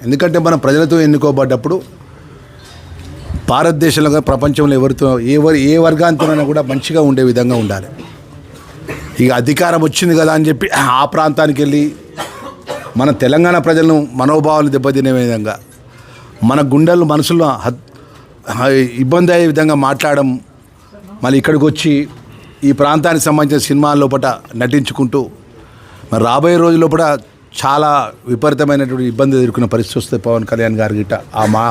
ఎందుకంటే మనం ప్రజలతో ఎన్నుకోబడ్డప్పుడు భారతదేశంలో ప్రపంచంలో ఏ వర్గాంతమైనా కూడా మంచిగా ఉండే విధంగా ఉండాలి. ఇక అధికారం వచ్చింది కదా అని చెప్పి ఆ ప్రాంతానికి వెళ్ళి మన తెలంగాణ ప్రజలను మనోభావాలు దెబ్బతినే విధంగా మన గుండెలు మనసులో ఇబ్బంది అయ్యే విధంగా మాట్లాడడం, మళ్ళీ ఇక్కడికి వచ్చి ఈ ప్రాంతానికి సంబంధించిన సినిమాల లోపల నటించుకుంటూ మరి రాబోయే రోజుల్లో కూడా చాలా విపరీతమైనటువంటి ఇబ్బంది ఎదుర్కొన్న పరిస్థితి వస్తుంది పవన్ కళ్యాణ్ గారి గిట్ట మా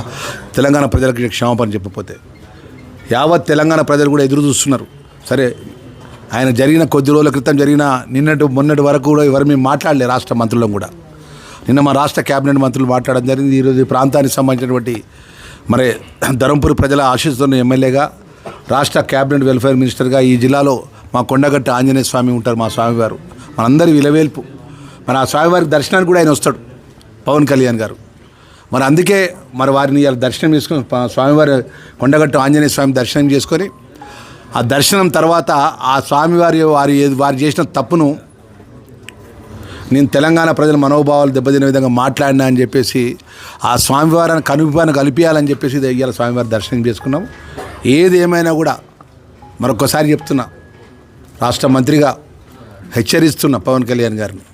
తెలంగాణ ప్రజలకు క్షమాపణ చెప్పకపోతే. యావత్ తెలంగాణ ప్రజలు కూడా ఎదురు చూస్తున్నారు. సరే, ఆయన జరిగిన కొద్ది రోజుల క్రితం జరిగిన మొన్నటి వరకు కూడా ఎవరు మేము మాట్లాడలే రాష్ట్ర మంత్రులను కూడా. నిన్న మా రాష్ట్ర క్యాబినెట్ మంత్రులు మాట్లాడడం జరిగింది. ఈరోజు ఈ ప్రాంతానికి సంబంధించినటువంటి మరి ధర్మపురి ప్రజల ఆశీస్సున్న ఎమ్మెల్యేగా, రాష్ట్ర క్యాబినెట్ వెల్ఫేర్ మినిస్టర్గా ఈ జిల్లాలో మా కొండగట్టు ఆంజనేయ స్వామి ఉంటారు, మా స్వామివారు మనందరి విలవేల్పు. మరి ఆ స్వామివారికి దర్శనానికి కూడా ఆయన వస్తాడు పవన్ కళ్యాణ్ గారు. మరి అందుకే మరి వారిని ఇలా దర్శనం చేసుకొని స్వామివారి కొండగట్టు ఆంజనేయ స్వామి దర్శనం చేసుకొని ఆ దర్శనం తర్వాత ఆ స్వామివారి వారు చేసిన తప్పును నేను తెలంగాణ ప్రజల మనోభావాలు దెబ్బతినే విధంగా మాట్లాడినా అని చెప్పేసి ఆ స్వామివారిని కలిపియాలని చెప్పేసి ఇవాళ స్వామివారి దర్శనం చేసుకున్నాం. ఏది ఏమైనా కూడా మరొకసారి చెప్తున్నా, రాష్ట్ర మంత్రిగా హెచ్చరిస్తున్న పవన్ కళ్యాణ్ గారిని,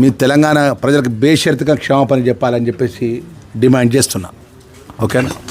మీ తెలంగాణ ప్రజలకు బేషరతుగా క్షమాపణ చెప్పాలని చెప్పేసి డిమాండ్ చేస్తున్నా. ఓకేనా?